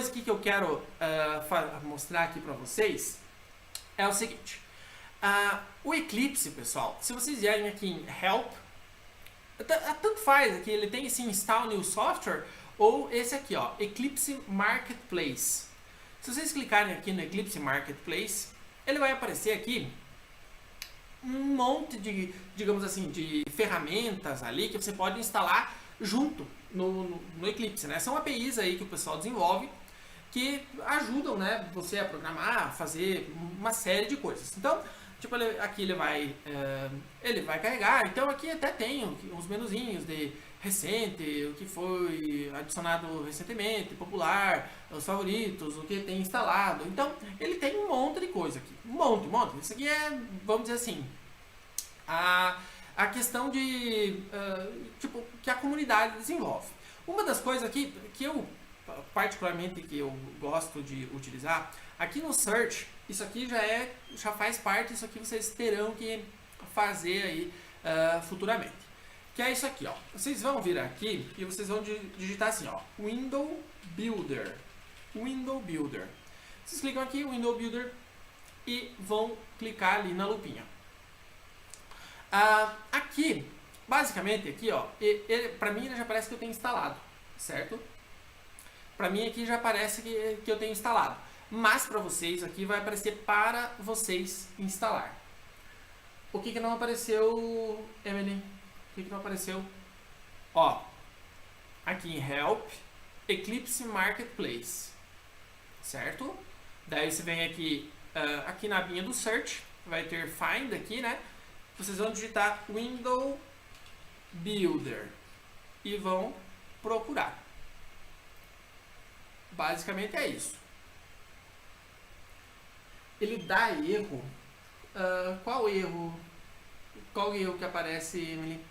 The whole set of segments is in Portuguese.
coisa aqui que eu quero mostrar aqui para vocês é o seguinte. O Eclipse, pessoal, se vocês vierem aqui em Help, tanto faz aqui, ele tem esse Install New Software ou esse aqui, ó, Eclipse Marketplace. Se vocês clicarem aqui no Eclipse Marketplace, ele vai aparecer aqui um monte de, digamos assim, de ferramentas ali que você pode instalar junto no Eclipse, né? São APIs aí que o pessoal desenvolve que ajudam, né, você a programar, fazer uma série de coisas. Então, tipo, aqui ele vai carregar. Então aqui até tem uns menuzinhos de recente, o que foi adicionado recentemente, popular, os favoritos, o que tem instalado. Então ele tem um monte de coisa aqui, um monte. Isso aqui é, vamos dizer assim, a questão de tipo, que a comunidade desenvolve. Uma das coisas aqui que eu particularmente que eu gosto de utilizar aqui no Search, isso aqui já faz parte, isso aqui vocês terão que fazer aí futuramente. Que é isso aqui, ó. Vocês vão vir aqui e vocês vão digitar assim, ó, Window Builder. Window Builder. Vocês clicam aqui, Window Builder, e vão clicar ali na lupinha. Aqui, basicamente aqui, ó, para mim já parece que eu tenho instalado, certo? Para mim aqui já aparece que eu tenho instalado. Mas para vocês aqui vai aparecer para vocês instalar. O que não apareceu, Emily? O que não apareceu? Ó, aqui em Help, Eclipse Marketplace, certo? Daí você vem aqui, aqui na abinha do Search, vai ter Find aqui, né? Vocês vão digitar Window Builder e vão procurar. Basicamente é isso. Ele dá erro. Qual erro? Qual erro que aparece, Emily?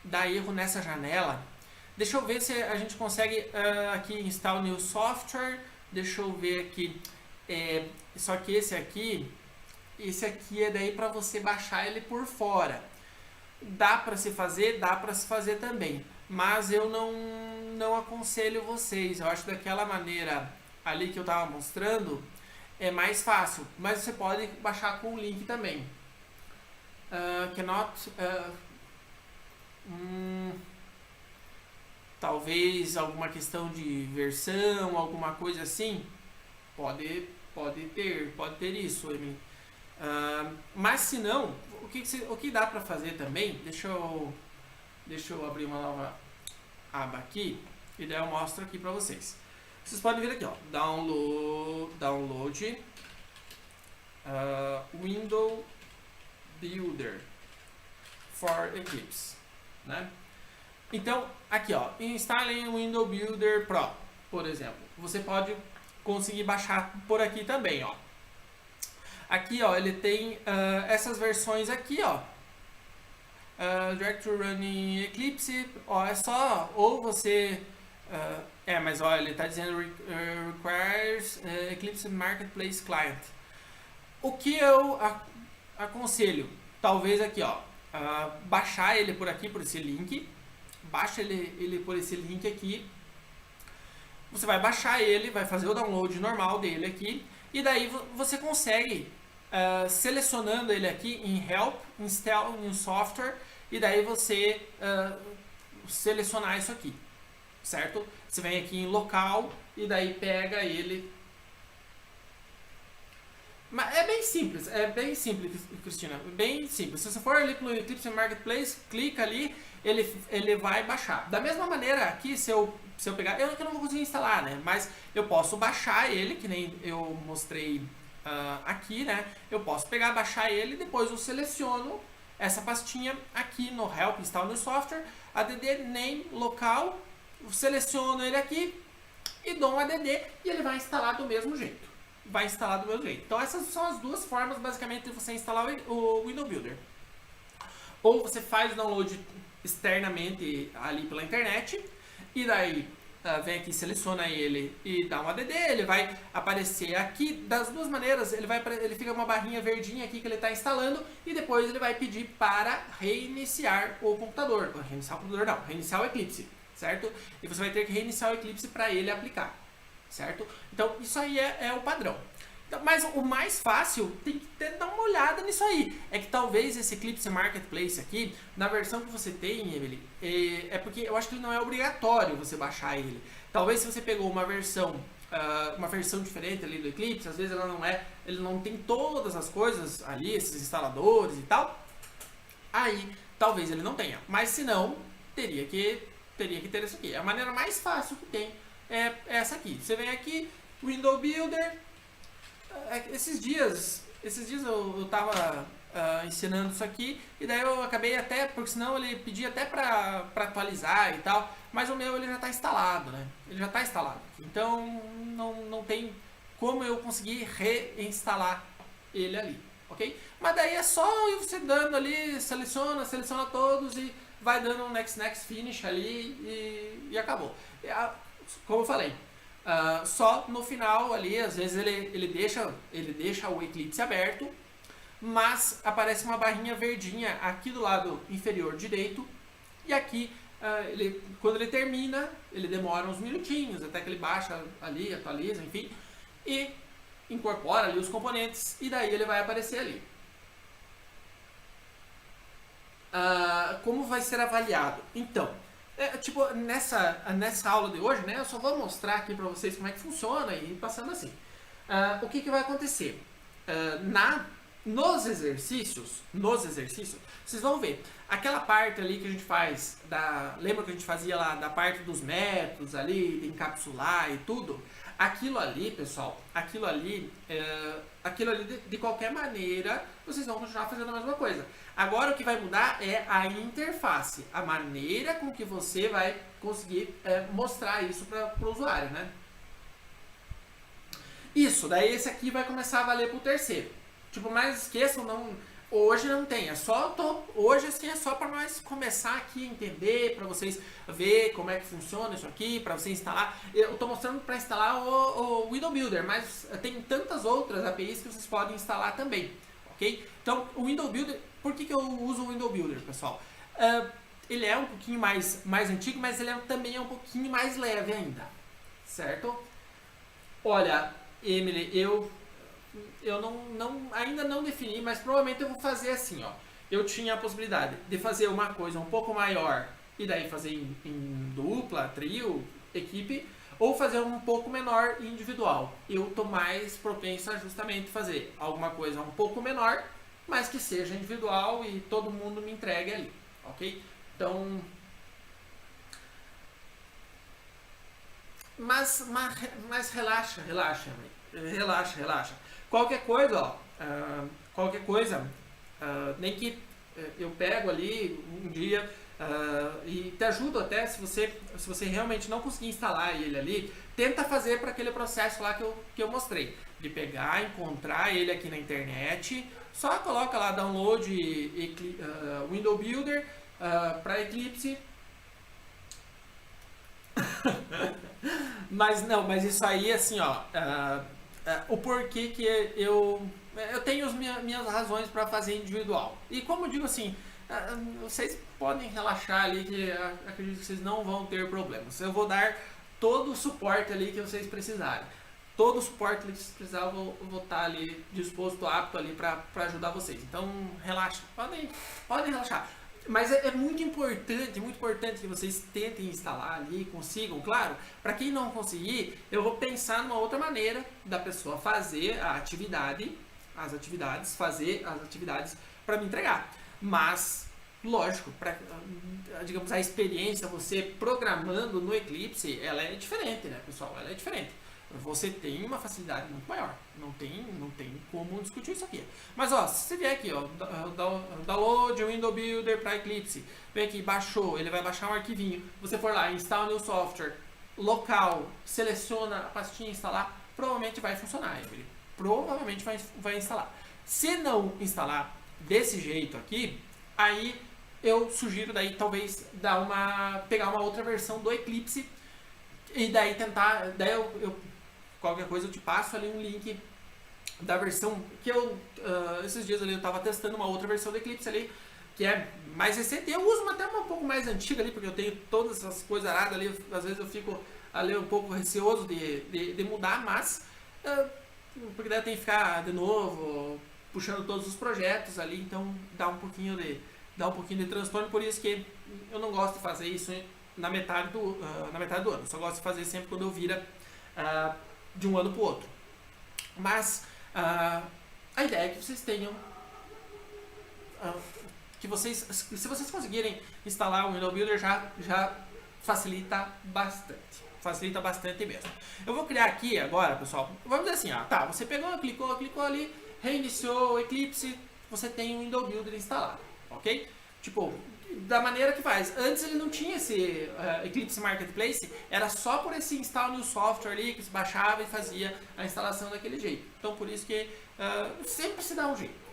Dá erro nessa janela. Deixa eu ver se a gente consegue aqui install new software. Deixa eu ver aqui. Só que esse aqui é daí para você baixar ele por fora. Dá para se fazer? Dá para se fazer também. Mas eu não aconselho vocês. Eu acho que daquela maneira ali que eu estava mostrando é mais fácil. Mas você pode baixar com o link também. Talvez alguma questão de versão, alguma coisa assim. Pode ter isso, Emily. Mas se não, o que dá para fazer também, deixa eu abrir uma nova aba aqui e daí eu mostro aqui para vocês. Vocês podem vir aqui, ó, download Window Builder for Eclipse, né? Então, aqui, ó, instalem o Window Builder Pro, por exemplo. Você pode conseguir baixar por aqui também, ó. Aqui, ó, ele tem essas versões aqui, ó. Directory Running Eclipse, ó, é só, ou você... mas ó, ele está dizendo requires Eclipse Marketplace Client. O que eu aconselho, talvez aqui, ó, baixar ele por aqui, por esse link. Baixa ele por esse link aqui. Você vai baixar ele, vai fazer o download normal dele aqui. E daí você consegue, selecionando ele aqui em Help, Install New Software. E daí você selecionar isso aqui, certo? Você vem aqui em Local e daí pega ele. Mas é bem simples, Cristina, bem simples. Se você for ali no Eclipse Marketplace, clica ali, ele vai baixar. Da mesma maneira aqui, se eu pegar, eu não vou conseguir instalar, né? Mas eu posso baixar ele, que nem eu mostrei aqui, né? Eu posso pegar, baixar ele, depois eu seleciono essa pastinha aqui no Help Install New Software, add name local, seleciono ele aqui e dou um add e ele vai instalar do mesmo jeito. Então essas são as duas formas basicamente de você instalar o Window Builder. Ou você faz o download externamente ali pela internet e daí vem aqui, seleciona ele e dá um add, ele vai aparecer aqui das duas maneiras, ele fica uma barrinha verdinha aqui que ele está instalando e depois ele vai pedir para reiniciar o computador. Reiniciar o computador não, reiniciar o Eclipse. certo? E você vai ter que reiniciar o Eclipse para ele aplicar, certo? Então isso aí é o padrão. Então, mas o mais fácil, tem que dar uma olhada nisso aí. É que talvez esse Eclipse Marketplace aqui, na versão que você tem, Emily, é porque eu acho que ele não é obrigatório você baixar ele. Talvez se você pegou uma versão diferente ali do Eclipse, às vezes ela não é, ele não tem todas as coisas ali, esses instaladores e tal. Aí talvez ele não tenha. Mas se não, teria que ter isso aqui. A maneira mais fácil que tem é essa aqui. Você vem aqui, Window Builder. Esses dias eu tava ensinando isso aqui e daí eu acabei até, porque senão ele pedia até para atualizar e tal, mas o meu ele já está instalado, né? Ele já está instalado. Então não tem como eu conseguir reinstalar ele ali, ok? Mas daí é só você dando ali, seleciona todos e vai dando um next finish ali e acabou. Como eu falei, só no final ali, às vezes ele deixa o Eclipse aberto, mas aparece uma barrinha verdinha aqui do lado inferior direito, e aqui, quando ele termina, ele demora uns minutinhos até que ele baixa ali, atualiza, enfim, e incorpora ali os componentes, e daí ele vai aparecer ali. Como vai ser avaliado? Então, nessa aula de hoje, né, eu só vou mostrar aqui para vocês como é que funciona e passando assim. O que vai acontecer? Nos exercícios, vocês vão ver aquela parte ali que a gente faz, lembra que a gente fazia lá da parte dos métodos ali, de encapsular e tudo? Aquilo ali, pessoal, de qualquer maneira, vocês vão continuar fazendo a mesma coisa. Agora o que vai mudar é a interface, a maneira com que você vai conseguir mostrar isso para o usuário, né? Isso, daí esse aqui vai começar a valer para o terceiro. Mas esqueçam, hoje não tem, hoje assim é só para nós começar aqui a entender, para vocês ver como é que funciona isso aqui, para você instalar. Eu estou mostrando para instalar o Window Builder, mas tem tantas outras APIs que vocês podem instalar também, ok? Então, o Window Builder, por que eu uso o Window Builder, pessoal? Ele é um pouquinho mais antigo, mas ele também é um pouquinho mais leve ainda, certo? Olha, Emily, eu ainda não defini, mas provavelmente eu vou fazer assim, ó. Eu tinha a possibilidade de fazer uma coisa um pouco maior e daí fazer em dupla, trio, equipe, ou fazer um pouco menor individual. Eu tô mais propenso a justamente fazer alguma coisa um pouco menor, mas que seja individual e todo mundo me entregue ali, ok? Então, mas relaxa, Qualquer coisa, nem que eu pego ali um dia e te ajudo até, se você realmente não conseguir instalar ele ali, tenta fazer para aquele processo lá que eu mostrei, de pegar, encontrar ele aqui na internet, só coloca lá download Window Builder para Eclipse. Mas isso aí, assim, ó, o porquê que eu tenho as minhas razões para fazer individual. E como eu digo assim, vocês podem relaxar ali, que acredito que vocês não vão ter problemas. Eu vou dar todo o suporte ali que vocês precisarem. Todo o suporte que vocês precisarem, eu vou estar ali disposto, apto ali para ajudar vocês. Então, relaxa, podem relaxar. Mas é muito importante que vocês tentem instalar ali, consigam, claro. Para quem não conseguir, eu vou pensar numa outra maneira da pessoa fazer as atividades para me entregar. Mas, lógico, digamos, a experiência, você programando no Eclipse, ela é diferente, né, pessoal? Ela é diferente. Você tem uma facilidade muito maior. Não tem como discutir isso aqui. Mas ó, se você vier aqui, ó, download o Window Builder para Eclipse, vem aqui, baixou, ele vai baixar um arquivinho. Você for lá, instala new software, local, seleciona a pastinha instalar, provavelmente vai funcionar, Emily. Provavelmente vai instalar. Se não instalar desse jeito aqui, aí eu sugiro daí talvez pegar uma outra versão do Eclipse e daí tentar, qualquer coisa eu te passo ali um link da versão que esses dias ali eu estava testando uma outra versão do Eclipse ali que é mais recente. Eu uso até uma um pouco mais antiga ali, porque eu tenho todas essas coisas aradas ali, às vezes eu fico ali um pouco receoso de mudar, mas porque daí tem que ficar de novo puxando todos os projetos ali, então dá um pouquinho de transtorno, por isso que eu não gosto de fazer isso na metade do ano, eu só gosto de fazer sempre quando eu vira de um ano para o outro. Mas a ideia é que vocês tenham se vocês conseguirem instalar o Window Builder já facilita bastante mesmo. Eu vou criar aqui agora, pessoal, vamos dizer assim, tá, você pegou, clicou ali, reiniciou o Eclipse, você tem o Window Builder instalado, ok? Tipo, da maneira que faz. Antes ele não tinha esse Eclipse Marketplace, era só por esse install new software ali que se baixava e fazia a instalação daquele jeito. Então por isso que sempre se dá um jeito.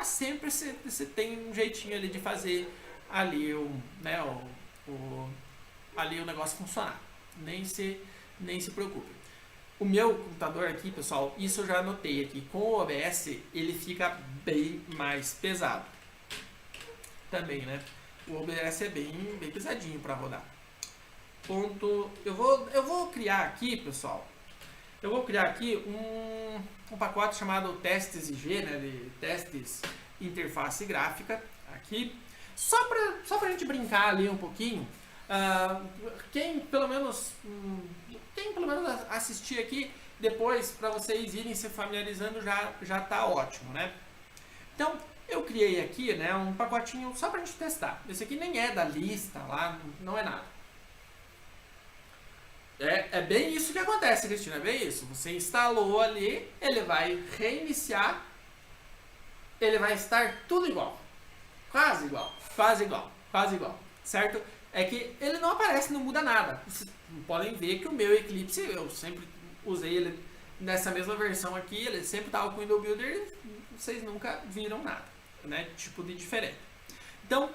Sempre você tem um jeitinho ali de fazer ali ali o negócio funcionar. Nem se preocupe. O meu computador aqui, pessoal, isso eu já anotei aqui, com o OBS ele fica bem mais pesado. Também, né? O OBS é bem pesadinho para rodar. Eu vou criar aqui, pessoal. Eu vou criar aqui um pacote chamado testes IG, né, de testes interface gráfica, aqui, só pra gente brincar ali um pouquinho. Quem pelo menos assistir aqui, depois para vocês irem se familiarizando já tá ótimo, né? Então, eu criei aqui, né, um pacotinho só pra gente testar. Esse aqui nem é da lista lá, não é nada. É bem isso que acontece, Cristina, é bem isso. Você instalou ali, ele vai reiniciar, ele vai estar tudo igual. Quase igual, certo? É que ele não aparece, não muda nada. Vocês podem ver que o meu Eclipse, eu sempre usei ele nessa mesma versão aqui, ele sempre estava com o Window Builder, vocês nunca viram nada, né? Tipo de diferente. Então,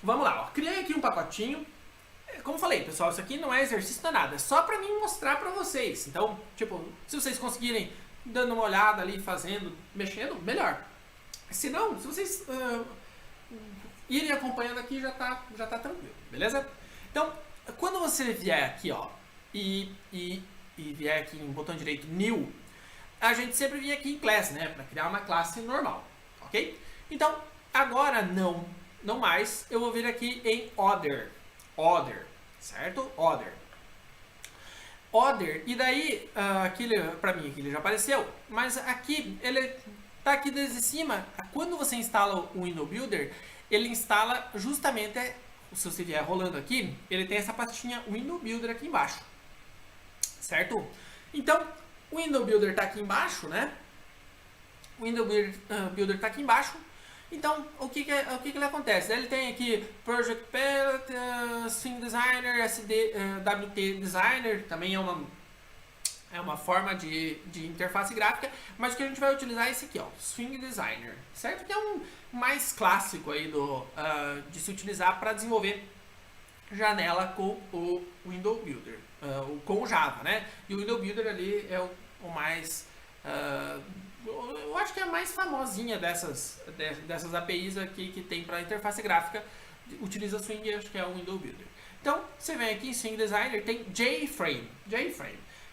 vamos lá, ó. Criei aqui um pacotinho. Como falei, pessoal, isso aqui não é exercício, não é nada. É só pra mim mostrar pra vocês. Então, tipo, se vocês conseguirem dando uma olhada ali, fazendo, mexendo, melhor. Se não, se vocês irem acompanhando aqui, já tá tranquilo, beleza? Então, quando você vier aqui, ó, e vier aqui em botão direito New, a gente sempre vinha aqui em Class, né? Pra criar uma classe normal, ok? Então, agora não mais, eu vou vir aqui em Other, certo? Other, e daí, aqui pra mim aqui ele já apareceu, mas aqui, ele tá aqui desde cima, quando você instala o Window Builder, ele instala justamente, se você vier rolando aqui, ele tem essa pastinha Window Builder aqui embaixo, certo? Então, o Window Builder tá aqui embaixo, né? O Window Builder tá aqui embaixo. Então, o que ele acontece? Ele tem aqui Project Palette, Swing Designer, WT Designer, também é uma forma de interface gráfica, mas o que a gente vai utilizar é esse aqui, ó, Swing Designer, certo? Que é um mais clássico aí de se utilizar para desenvolver janela com o Window Builder, com o Java, né? E o Window Builder ali é o mais... eu acho que é a mais famosinha dessas APIs aqui que tem para interface gráfica, utiliza Swing, acho que é o Window Builder. Então, você vem aqui em Swing Designer, tem JFrame.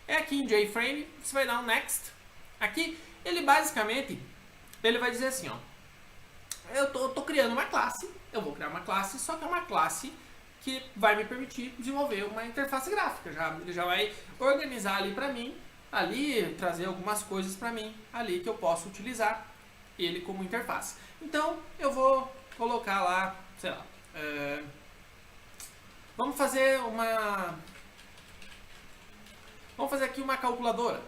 É aqui em JFrame, você vai dar um Next. Aqui, ele basicamente, ele vai dizer assim, ó, eu tô criando uma classe, eu vou criar uma classe, só que é uma classe que vai me permitir desenvolver uma interface gráfica. Ele já vai organizar ali para mim, ali trazer algumas coisas para mim ali que eu posso utilizar ele como interface. Então eu vou colocar lá, sei lá, vamos fazer aqui uma calculadora,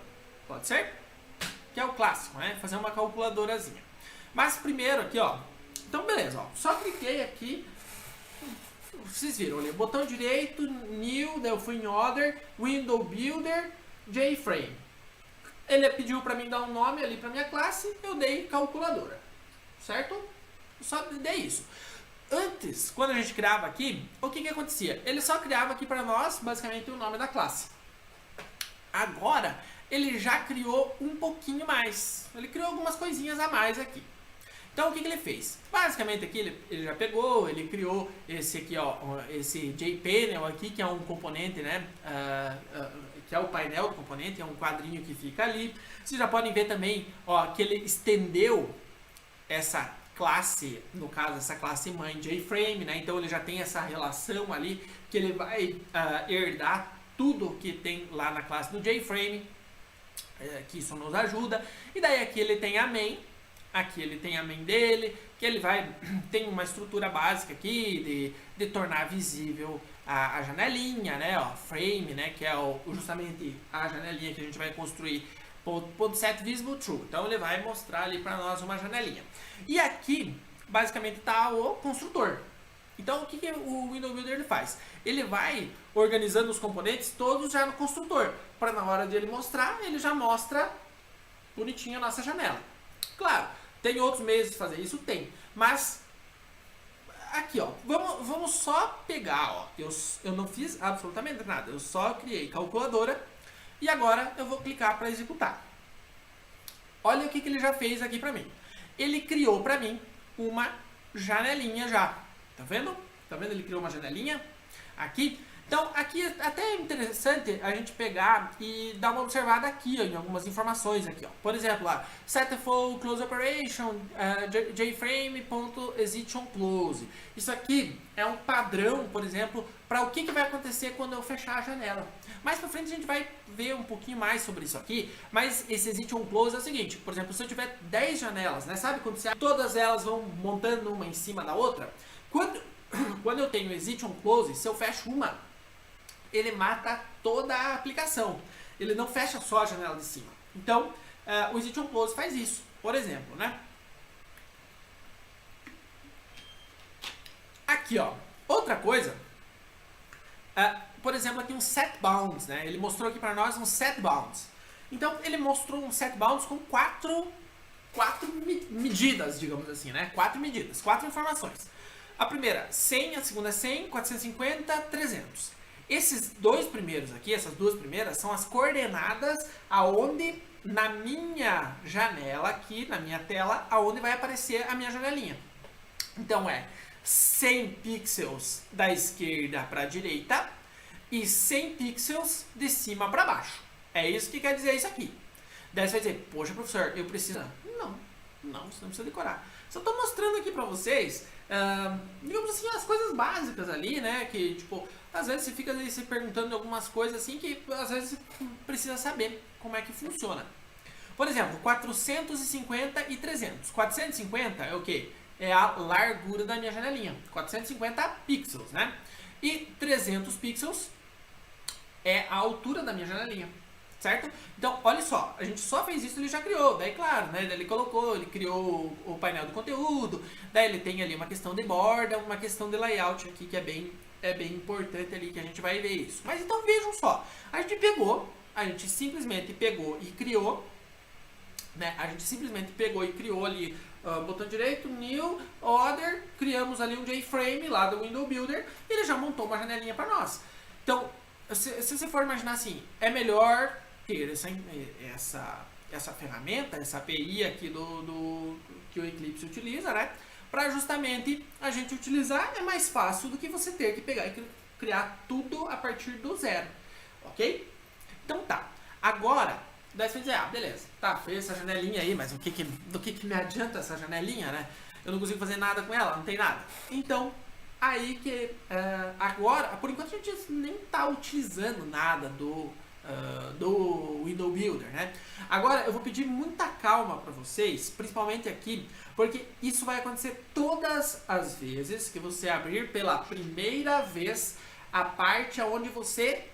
pode ser? Que é o clássico, né? Fazer uma calculadorazinha. Mas primeiro aqui, ó, então beleza, ó, só cliquei aqui, vocês viram ali, botão direito, New, daí eu fui em Other, Window Builder, JFrame. Ele pediu para mim dar um nome ali para minha classe, eu dei calculadora, certo? Eu só dei isso. Antes, quando a gente criava aqui, o que acontecia? Ele só criava aqui para nós, basicamente, o nome da classe. Agora, ele já criou um pouquinho mais. Ele criou algumas coisinhas a mais aqui. Então o que ele fez? Basicamente aqui ele já pegou, ele criou esse aqui, ó, esse JPanel aqui, que é um componente, né, que é o painel do componente, é um quadrinho que fica ali. Vocês já podem ver também, ó, que ele estendeu essa classe, no caso essa classe mãe JFrame, né? Então ele já tem essa relação ali que ele vai herdar tudo que tem lá na classe do JFrame, que isso nos ajuda. E daí aqui ele tem a main. Aqui ele tem a main dele, que ele tem uma estrutura básica aqui de tornar visível a janelinha, né, ó, frame, né, que é justamente a janelinha que a gente vai construir, set visible true. Então ele vai mostrar ali para nós uma janelinha. E aqui, basicamente, está o construtor. Então o que o Window Builder ele faz? Ele vai organizando os componentes todos já no construtor, para na hora de ele mostrar, ele já mostra bonitinho a nossa janela. Claro, tem outros meios de fazer isso? Tem. Mas, aqui ó, vamos só pegar, ó, eu não fiz absolutamente nada, eu só criei calculadora e agora eu vou clicar para executar. Olha o que ele já fez aqui para mim. Ele criou para mim uma janelinha já. Tá vendo? Tá vendo? Ele criou uma janelinha aqui. Então, aqui até é interessante a gente pegar e dar uma observada aqui, ó, em algumas informações aqui, ó. Por exemplo, setFlow close operation, jframe.exitOnClose. Isso aqui é um padrão, por exemplo, para o que vai acontecer quando eu fechar a janela. Mais pra frente a gente vai ver um pouquinho mais sobre isso aqui, mas esse exitOnClose é o seguinte, por exemplo, se eu tiver 10 janelas, né, sabe quando todas elas vão montando uma em cima da outra? Quando eu tenho exitOnClose, se eu fecho uma, ele mata toda a aplicação. Ele não fecha só a janela de cima. Então, o exitOnClose faz isso. Por exemplo, né? Aqui, ó. Outra coisa. Por exemplo, aqui um setBounds, né? Ele mostrou aqui para nós um setBounds. Então, ele mostrou um setBounds com quatro medidas, digamos assim, né? 4 medidas, 4 informações. A primeira, 100, a segunda, 100, 450, 300. Esses dois primeiros aqui, essas duas primeiras, são as coordenadas aonde na minha janela aqui, na minha tela, aonde vai aparecer a minha janelinha. Então é 100 pixels da esquerda para a direita e 100 pixels de cima para baixo. É isso que quer dizer isso aqui. Daí você vai dizer, poxa professor, eu preciso... Não, você não precisa decorar. Só estou mostrando aqui para vocês, digamos assim, as coisas básicas ali, né, que tipo... Às vezes você fica ali se perguntando algumas coisas assim que às vezes você precisa saber como é que funciona. Por exemplo, 450 e 300. 450 é o quê? É a largura da minha janelinha. 450 pixels, né? E 300 pixels é a altura da minha janelinha. Certo? Então, olha só, a gente só fez isso, ele já criou. Daí, claro, né? Daí ele criou o painel do conteúdo. Daí ele tem ali uma questão de borda, uma questão de layout aqui que é bem importante ali, que a gente vai ver isso. Mas então vejam só, a gente simplesmente pegou e criou, né? A gente simplesmente pegou e criou ali, botão direito, new, order, criamos ali um JFrame lá do Window Builder e ele já montou uma janelinha para nós. Então, se você for imaginar assim, é melhor ter essa ferramenta, essa API aqui que o Eclipse utiliza, né? Para justamente a gente utilizar, é mais fácil do que você ter que pegar e criar tudo a partir do zero, ok? Então tá, agora, daí você vai dizer, beleza, tá, fez essa janelinha aí, mas do que me adianta essa janelinha, né? Eu não consigo fazer nada com ela, não tem nada. Então, aí que agora, por enquanto a gente nem tá utilizando nada do Window Builder, né? Agora eu vou pedir muita calma para vocês, principalmente aqui, porque isso vai acontecer todas as vezes que você abrir pela primeira vez a parte onde você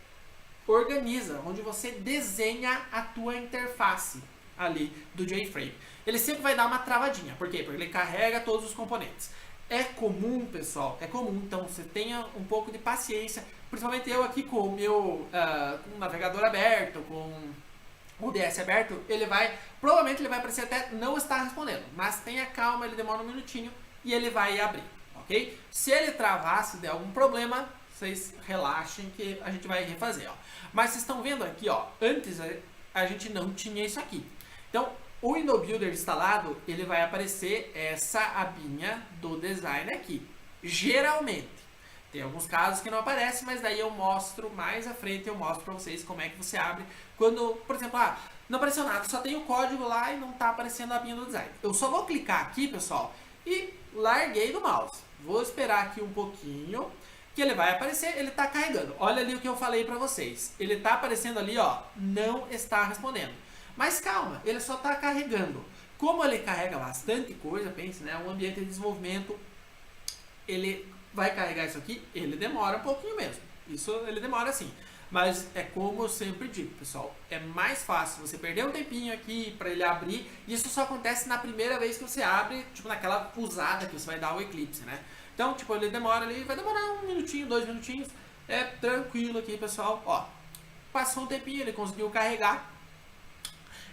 organiza, onde você desenha a tua interface ali do JFrame. Ele sempre vai dar uma travadinha, por quê? Porque ele carrega todos os componentes. É comum, pessoal, é comum, então você tenha um pouco de paciência, principalmente eu aqui com o meu com o navegador aberto, com o DS aberto, provavelmente ele vai aparecer até não estar respondendo, mas tenha calma, ele demora um minutinho e ele vai abrir, ok? Se ele travar, se der algum problema, vocês relaxem que a gente vai refazer, ó. Mas vocês estão vendo aqui, ó, antes a gente não tinha isso aqui. Então, o Window Builder instalado, ele vai aparecer essa abinha do design aqui. Geralmente. Tem alguns casos que não aparece, mas daí eu mostro mais à frente, eu mostro para vocês como é que você abre. Quando, por exemplo, não apareceu nada, só tem o código lá e não está aparecendo a abinha do design. Eu só vou clicar aqui, pessoal, e larguei do mouse. Vou esperar aqui um pouquinho, que ele vai aparecer, ele está carregando. Olha ali o que eu falei para vocês. Ele está aparecendo ali, ó, não está respondendo. Mas calma, ele só está carregando. Como ele carrega bastante coisa, pense, né? Um ambiente de desenvolvimento, ele vai carregar isso aqui, ele demora um pouquinho mesmo. Isso ele demora sim. Mas é como eu sempre digo, pessoal, é mais fácil você perder um tempinho aqui para ele abrir. E isso só acontece na primeira vez que você abre, tipo naquela usada que você vai dar o Eclipse, né? Então, tipo, ele demora ali, vai demorar 1 minutinho, 2 minutinhos. É tranquilo aqui, pessoal. Ó, passou um tempinho, ele conseguiu carregar.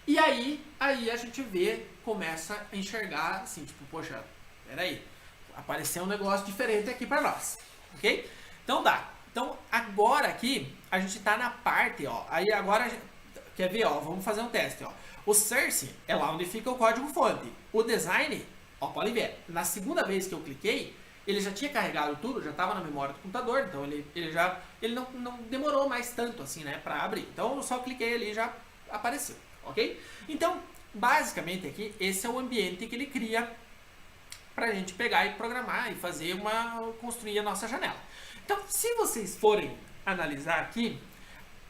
E aí a gente vê, começa a enxergar assim, tipo, poxa, peraí, apareceu um negócio diferente aqui para nós, ok? Então dá. Então agora aqui a gente tá na parte, ó, aí agora, quer ver, ó, vamos fazer um teste, ó. O source é lá onde fica o código fonte. O design, ó, pode ver, na segunda vez que eu cliquei, ele já tinha carregado tudo, já estava na memória do computador, então ele não demorou mais tanto assim, né, para abrir. Então eu só cliquei ali e já apareceu, ok? Então, basicamente aqui, esse é o ambiente que ele cria para a gente pegar e programar e fazer construir a nossa janela. Então, se vocês forem analisar aqui,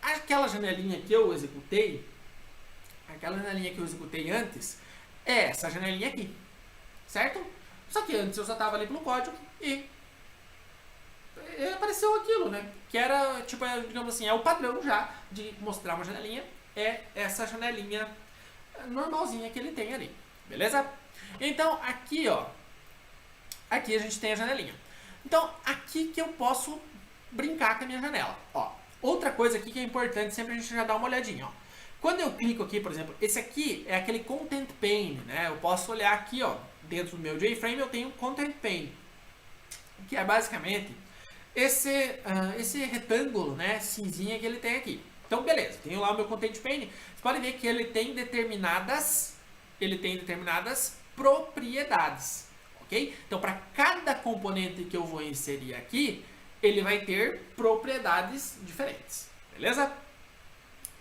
aquela janelinha que eu executei, antes, é essa janelinha aqui, certo? Só que antes eu já estava ali pelo código e apareceu aquilo, né? Que era, tipo, digamos assim, é o padrão já de mostrar uma janelinha, é essa janelinha normalzinha que ele tem ali, beleza? Então, aqui, ó, aqui a gente tem a janelinha. Então, aqui que eu posso brincar com a minha janela. Ó, outra coisa aqui que é importante, sempre a gente já dá uma olhadinha, ó. Quando eu clico aqui, por exemplo, esse aqui é aquele Content Pane, né? Eu posso olhar aqui, ó, dentro do meu JFrame eu tenho Content Pane, que é basicamente esse retângulo, né, cinzinha que ele tem aqui. Então, beleza, tenho lá o meu Content Pane. Você pode ver que ele tem determinadas propriedades. Okay? Então, para cada componente que eu vou inserir aqui, ele vai ter propriedades diferentes, beleza?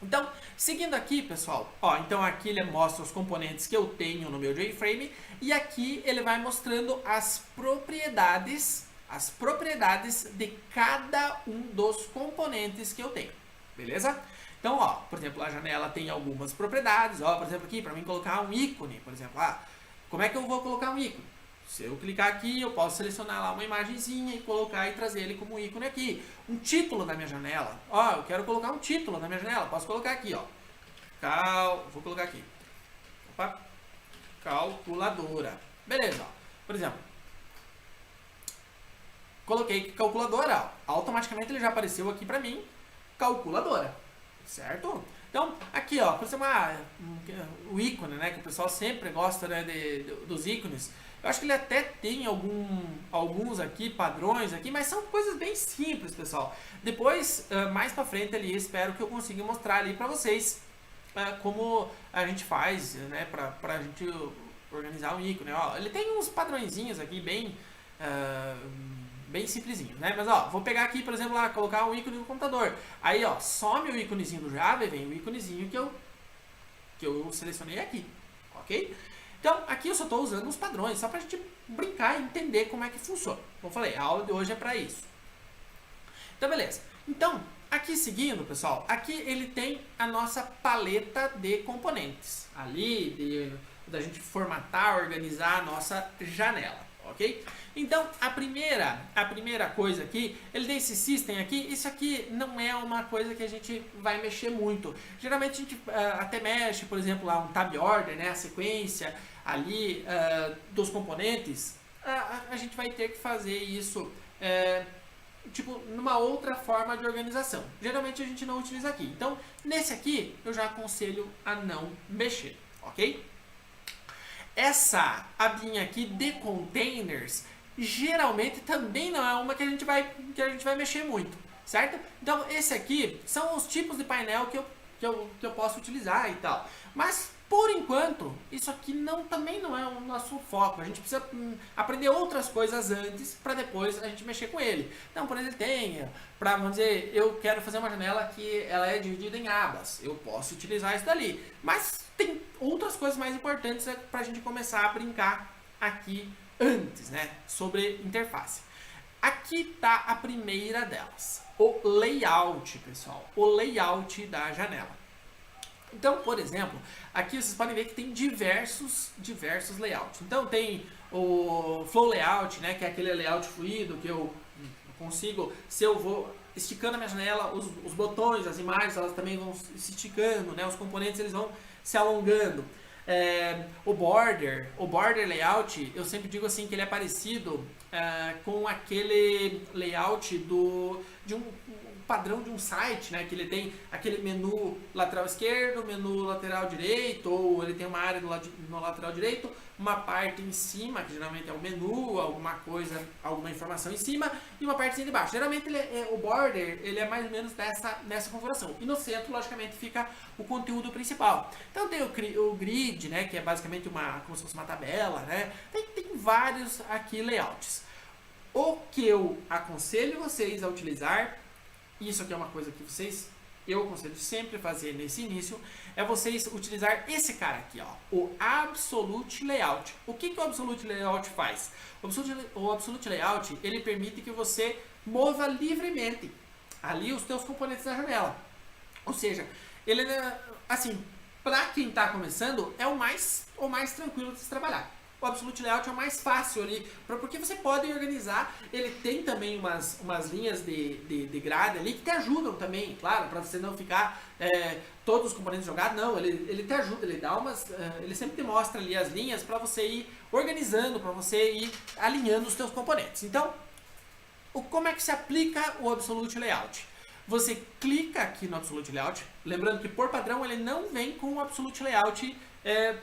Então, seguindo aqui, pessoal, ó, então aqui ele mostra os componentes que eu tenho no meu JFrame e aqui ele vai mostrando as propriedades de cada um dos componentes que eu tenho, beleza? Então, ó, por exemplo, a janela tem algumas propriedades, ó, por exemplo, aqui, para mim colocar um ícone, por exemplo, como é que eu vou colocar um ícone? Se eu clicar aqui, eu posso selecionar lá uma imagenzinha e colocar e trazer ele como ícone aqui. Um título da minha janela. Ó, eu quero colocar um título na minha janela. Posso colocar aqui, ó. Vou colocar aqui. Opa. Calculadora. Beleza, ó. Por exemplo, coloquei calculadora, ó. Automaticamente ele já apareceu aqui pra mim. Calculadora. Certo? Então, aqui, ó, por exemplo, o ícone, né, que o pessoal sempre gosta, né, dos ícones. Eu acho que ele até tem alguns aqui, padrões aqui, mas são coisas bem simples, pessoal. Depois, mais pra frente ali, espero que eu consiga mostrar ali pra vocês como a gente faz, né, pra gente organizar um ícone. Ó, ele tem uns padrõezinhos aqui bem simplesinho, né? Mas ó, vou pegar aqui, por exemplo, lá, colocar um ícone no computador. Aí, ó, some o íconezinho do Java e vem o íconezinho que eu selecionei aqui, ok? Então, aqui eu só estou usando os padrões, só para a gente brincar e entender como é que funciona. Como eu falei, a aula de hoje é para isso. Então, beleza. Então, aqui seguindo, pessoal, aqui ele tem a nossa paleta de componentes. Ali, da gente formatar, organizar a nossa janela, ok? Então, a primeira coisa aqui, ele tem esse system aqui. Isso aqui não é uma coisa que a gente vai mexer muito. Geralmente a gente até mexe, por exemplo, lá um tab order, né, a sequência ali dos componentes. A gente vai ter que fazer isso tipo numa outra forma de organização. Geralmente a gente não utiliza aqui. Então, nesse aqui eu já aconselho a não mexer, ok? Essa abinha aqui de containers geralmente também não é uma que a gente vai mexer muito, certo? Então esse aqui são os tipos de painel que eu que eu posso utilizar e tal. Mas, por enquanto, isso aqui também não é o nosso foco. A gente precisa aprender outras coisas antes para depois a gente mexer com ele. Então, por exemplo, vamos dizer, eu quero fazer uma janela que ela é dividida em abas. Eu posso utilizar isso dali. Mas tem outras coisas mais importantes para a gente começar a brincar aqui antes, né? Sobre interface. Aqui está a primeira delas, o layout, pessoal, o layout da janela. Então, por exemplo, aqui vocês podem ver que tem diversos layouts. Então tem o flow layout, né, que é aquele layout fluido que eu consigo, se eu vou esticando a minha janela, os botões, as imagens, elas também vão se esticando, né, os componentes eles vão se alongando. O border layout, eu sempre digo assim que ele é parecido com aquele layout de um padrão de um site, né, que ele tem aquele menu lateral esquerdo, menu lateral direito, ou ele tem uma área no lateral direito, uma parte em cima, que geralmente é o menu, alguma coisa, alguma informação em cima, e uma parte de baixo. Geralmente o border ele é mais ou menos nessa configuração. E no centro, logicamente, fica o conteúdo principal. Então tem o grid, né, que é basicamente como se fosse uma tabela, né? Tem vários aqui layouts. O que eu aconselho vocês a utilizar, isso aqui é uma coisa que eu aconselho sempre fazer nesse início, é vocês utilizar esse cara aqui, ó, o Absolute Layout. O que o Absolute Layout faz? O Absolute Layout, ele permite que você mova livremente ali os teus componentes da janela. Ou seja, ele, assim, para quem está começando, é o mais tranquilo de se trabalhar. O Absolute Layout é o mais fácil ali, porque você pode organizar. Ele tem também umas linhas de grade ali que te ajudam também, claro, para você não ficar todos os componentes jogados. Não, ele te ajuda, ele sempre te mostra ali as linhas para você ir organizando, para você ir alinhando os teus componentes. Então, como é que se aplica o Absolute Layout? Você clica aqui no Absolute Layout, lembrando que por padrão ele não vem com o Absolute Layout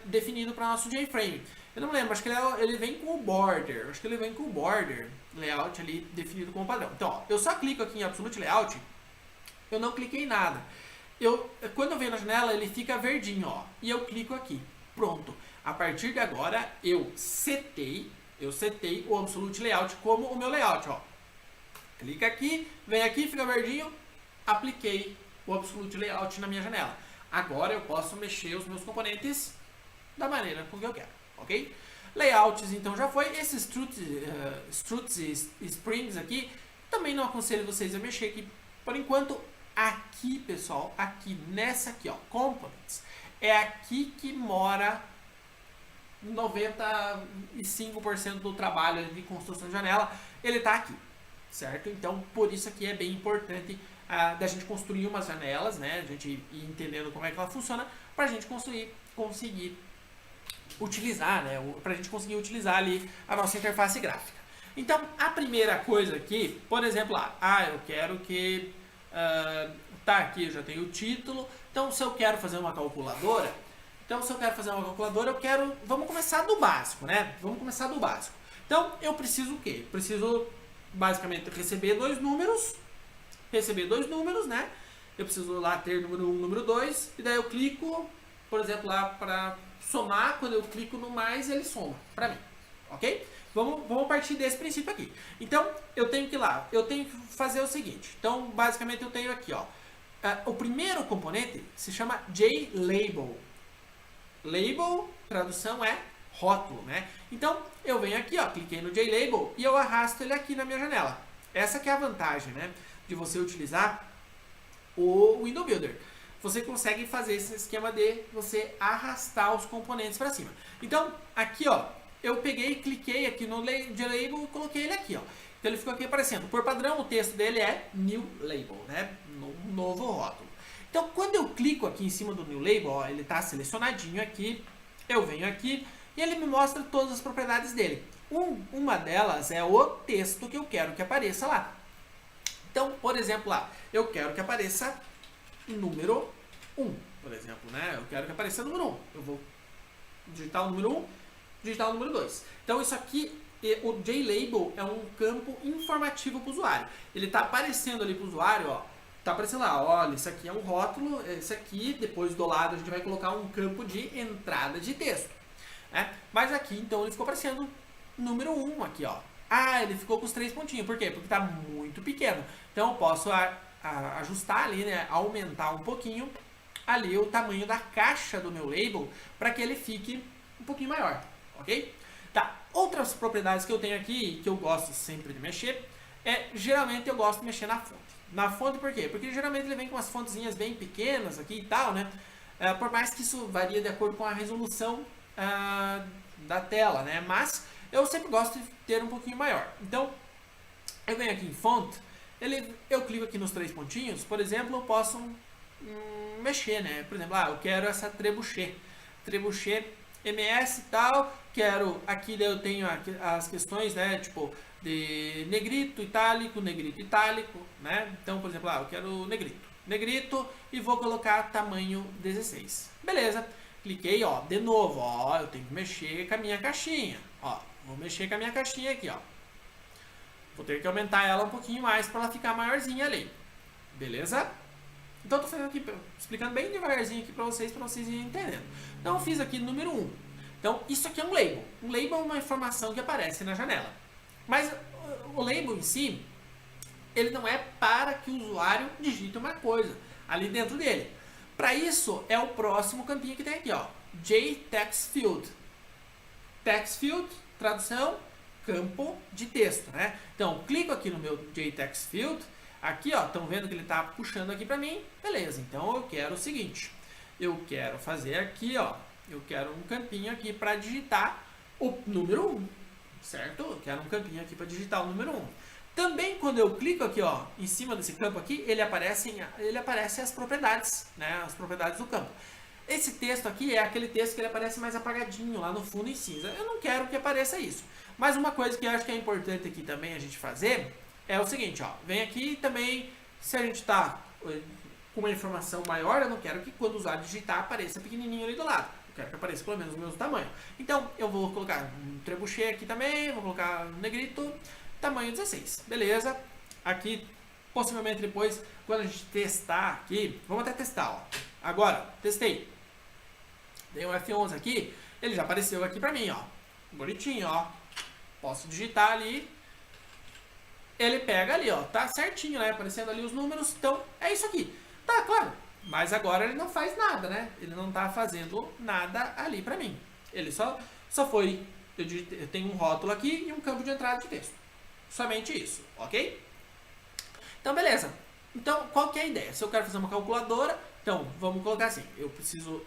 definido para o nosso JFrame. Eu não lembro, acho que ele vem com o border. Acho que ele vem com o border layout ali definido como padrão. Então, ó, eu só clico aqui em Absolute Layout, eu não cliquei em nada. Quando eu venho na janela, ele fica verdinho, ó. E eu clico aqui. Pronto. A partir de agora, eu setei o Absolute Layout como o meu layout, ó. Clica aqui, vem aqui, fica verdinho, apliquei o Absolute Layout na minha janela. Agora eu posso mexer os meus componentes da maneira com que eu quero. Ok? Layouts, então já foi. Esses struts e springs aqui, também não aconselho vocês a mexer aqui. Por enquanto, aqui, pessoal, aqui, nessa aqui, ó, components, é aqui que mora 95% do trabalho de construção de janela, ele tá aqui, certo? Então, por isso aqui é bem importante da gente construir umas janelas, né? A gente ir entendendo como é que ela funciona, pra gente conseguir utilizar, né? Pra gente conseguir utilizar ali a nossa interface gráfica. Então, a primeira coisa aqui, por exemplo, eu quero que tá aqui, eu já tenho o título. Então, se eu quero fazer uma calculadora, vamos começar do básico, né? Vamos começar do básico. Então, eu preciso o quê? Preciso basicamente receber dois números, né? Eu preciso lá ter número 1, número 2, e daí eu clico, por exemplo, lá para somar. Quando eu clico no mais, ele soma para mim, ok? Vamos partir desse princípio aqui. Então, eu tenho que fazer o seguinte. Então, basicamente, eu tenho aqui, ó, o primeiro componente se chama JLabel. Label, tradução é rótulo, né? Então, eu venho aqui, ó, cliquei no JLabel e eu arrasto ele aqui na minha janela. Essa que é a vantagem, né, de você utilizar o Window Builder. Você consegue fazer esse esquema de você arrastar os componentes para cima. Então, aqui, ó, eu peguei e cliquei aqui no JLabel e coloquei ele aqui, ó. Então, ele ficou aqui aparecendo. Por padrão, o texto dele é New Label, né? Novo rótulo. Então, quando eu clico aqui em cima do New Label, ó, ele está selecionadinho aqui. Eu venho aqui e ele me mostra todas as propriedades dele. Uma delas é o texto que eu quero que apareça lá. Então, por exemplo, lá, eu quero que apareça número 1, por exemplo, né? Eu quero que apareça número 1. Eu vou digitar o número 1, digitar o número 2. Então, isso aqui, o JLabel é um campo informativo para o usuário. Ele está aparecendo ali para o usuário, ó, tá aparecendo lá, olha, isso aqui é um rótulo, esse aqui, depois do lado a gente vai colocar um campo de entrada de texto. Né? Mas aqui, então, ele ficou aparecendo número 1 aqui, ó. Ah, ele ficou com os 3 pontinhos. Por quê? Porque tá muito pequeno. Então eu posso ajustar ali, né, aumentar um pouquinho ali o tamanho da caixa do meu label para que ele fique um pouquinho maior, ok? Tá, outras propriedades que eu tenho aqui, que eu gosto sempre de mexer, geralmente eu gosto de mexer na fonte. Na fonte por quê? Porque geralmente ele vem com umas fontezinhas bem pequenas aqui e tal, né? Por mais que isso varia de acordo com a resolução da tela, né? Mas eu sempre gosto de ter um pouquinho maior. Então, eu venho aqui em Font, eu clico aqui nos 3 pontinhos, por exemplo, eu posso mexer, né? Por exemplo, eu quero essa trebuchet MS e tal, quero, aqui eu tenho as questões, né? Tipo, de negrito, itálico, né? Então, por exemplo, eu quero negrito e vou colocar tamanho 16. Beleza. Cliquei, ó, de novo, ó, eu tenho que mexer com a minha caixinha, ó, vou mexer com a minha caixinha aqui, ó. Vou ter que aumentar ela um pouquinho mais para ela ficar maiorzinha ali. Beleza? Então eu tô fazendo aqui, explicando bem devagarzinho aqui para vocês irem entendendo. Então eu fiz aqui número 1. Então isso aqui é um label. Um label é uma informação que aparece na janela. Mas o label em si, ele não é para que o usuário digite uma coisa ali dentro dele. Para isso, é o próximo campinho que tem aqui, ó. JTextField. TextField, tradução, campo de texto, né? Então, clico aqui no meu JTextField. Aqui, ó, estão vendo que ele está puxando aqui para mim? Beleza, então eu quero o seguinte. Eu quero fazer aqui, ó. Eu quero um campinho aqui para digitar o número 1, certo? Eu quero um campinho aqui para digitar o número 1. Também quando eu clico aqui, ó, em cima desse campo aqui, ele aparece as propriedades, né, as propriedades do campo. Esse texto aqui é aquele texto que ele aparece mais apagadinho lá no fundo em cinza. Eu não quero que apareça isso. Mas uma coisa que eu acho que é importante aqui também a gente fazer é o seguinte, ó, vem aqui também, se a gente está com uma informação maior, eu não quero que quando o usuário digitar apareça pequenininho ali do lado. Eu quero que apareça pelo menos o mesmo tamanho. Então eu vou colocar um trebuchet aqui também, vou colocar um negrito, tamanho 16, beleza? Aqui, possivelmente depois, quando a gente testar aqui, vamos até testar, ó. Agora, testei. Dei um F11 aqui, ele já apareceu aqui pra mim, ó. Bonitinho, ó. Posso digitar ali. Ele pega ali, ó. Tá certinho, né? Aparecendo ali os números. Então, é isso aqui. Tá, claro. Mas agora ele não faz nada, né? Ele não tá fazendo nada ali pra mim. Ele só foi... Eu tenho um rótulo aqui e um campo de entrada de texto. Somente isso, ok? Então, beleza. Então, qual que é a ideia? Se eu quero fazer uma calculadora, então, vamos colocar assim. Eu preciso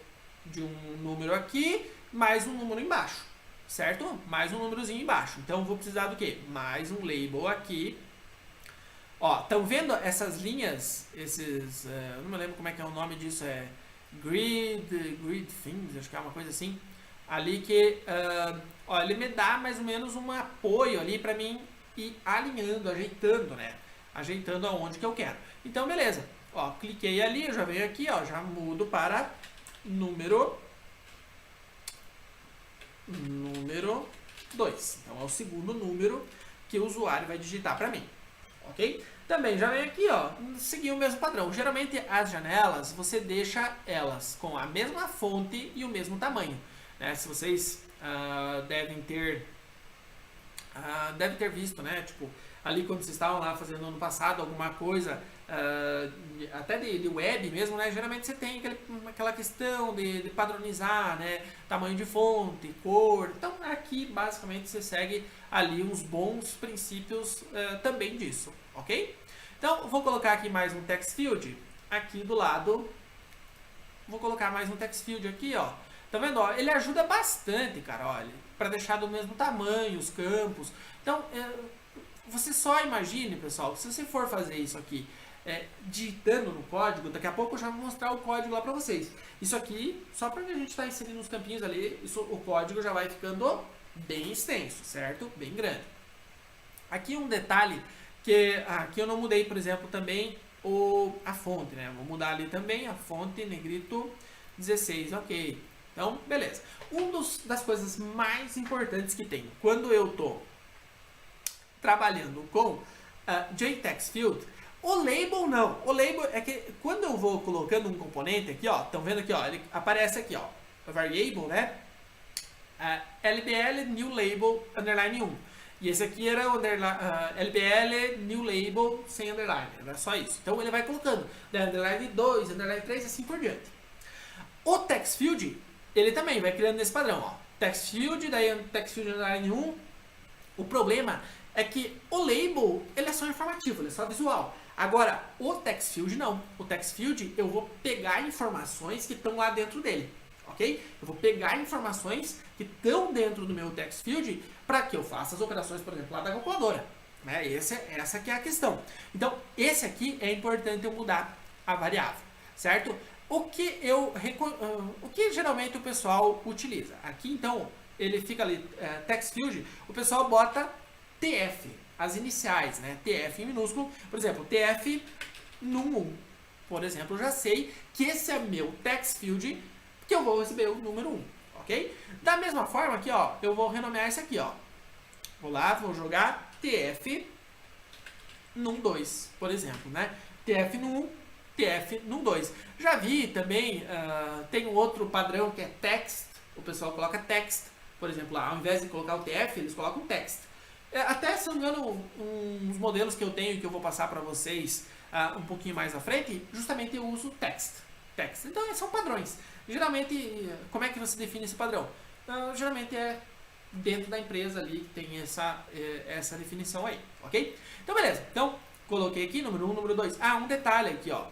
de um número aqui, mais um número embaixo, certo? Mais um númerozinho embaixo. Então, eu vou precisar do quê? Mais um label aqui. Ó, estão vendo essas linhas? Esses... eu não me lembro como é que é o nome disso. É grid things, acho que é uma coisa assim. Ali que... ó, ele me dá mais ou menos um apoio ali para mim e alinhando, ajeitando, né? Ajeitando aonde que eu quero. Então, beleza. Ó, cliquei ali, eu já venho aqui, ó, já mudo para número 2. Então, é o segundo número que o usuário vai digitar para mim. Ok? Também já venho aqui, ó, seguir o mesmo padrão. Geralmente, as janelas, você deixa elas com a mesma fonte e o mesmo tamanho. Né? Se vocês devem ter visto, né? Tipo, ali quando vocês estavam lá fazendo no ano passado alguma coisa, até de web mesmo, né? Geralmente você tem aquela questão de padronizar, né? Tamanho de fonte, cor. Então aqui basicamente você segue ali uns bons princípios também disso, ok? Então eu vou colocar aqui mais um text field aqui do lado. Vou colocar mais um text field aqui, ó. Tá vendo? Ó, ele ajuda bastante, cara, olha, para deixar do mesmo tamanho os campos. Então, você só imagine, pessoal, se você for fazer isso aqui digitando no código, daqui a pouco eu já vou mostrar o código lá para vocês. Isso aqui, só para a gente estar inserindo os campinhos ali, o código já vai ficando bem extenso, certo? Bem grande. Aqui um detalhe que aqui eu não mudei, por exemplo, também a fonte, né? Vou mudar ali também a fonte negrito 16, ok. Então, beleza. Das coisas mais importantes que tem quando eu estou trabalhando com JTextField, O label não. O label é que quando eu vou colocando um componente aqui, ó, estão vendo aqui, ó, ele aparece aqui, ó, variable, né? LBL new label underline 1. E esse aqui era o LBL new label sem underline, era só isso. Então ele vai colocando underline 2, underline 3 e assim por diante. O text field, ele também vai criando nesse padrão, ó. Text field, daí text field underline 1. O problema é que o label, ele é só informativo, ele é só visual. Agora, o text field não. O text field, eu vou pegar informações que estão lá dentro dele, ok? Eu vou pegar informações que estão dentro do meu text field para que eu faça as operações, por exemplo, lá da calculadora. Né? Essa que é a questão. Então, esse aqui é importante eu mudar a variável, certo? O que geralmente o pessoal utiliza? Aqui, então, ele fica ali, text field, o pessoal bota TF, as iniciais, né? TF em minúsculo, por exemplo, TF num1. Por exemplo, eu já sei que esse é meu text field, que eu vou receber o número 1, ok? Da mesma forma aqui, ó, eu vou renomear esse aqui, ó. Vou lá, vou jogar TF num2, por exemplo, né? TF num1, TF num2. Já vi também, tem um outro padrão que é text, o pessoal coloca text, por exemplo, lá, ao invés de colocar o TF, eles colocam text. Até, se não me engano, uns modelos que eu tenho que eu vou passar para vocês um pouquinho mais à frente, justamente eu uso text. Então, são padrões. Geralmente, como é que você define esse padrão? Geralmente é dentro da empresa ali que tem essa definição aí, ok? Então, beleza. Então, coloquei aqui, número 1, número 2. Um detalhe aqui, ó.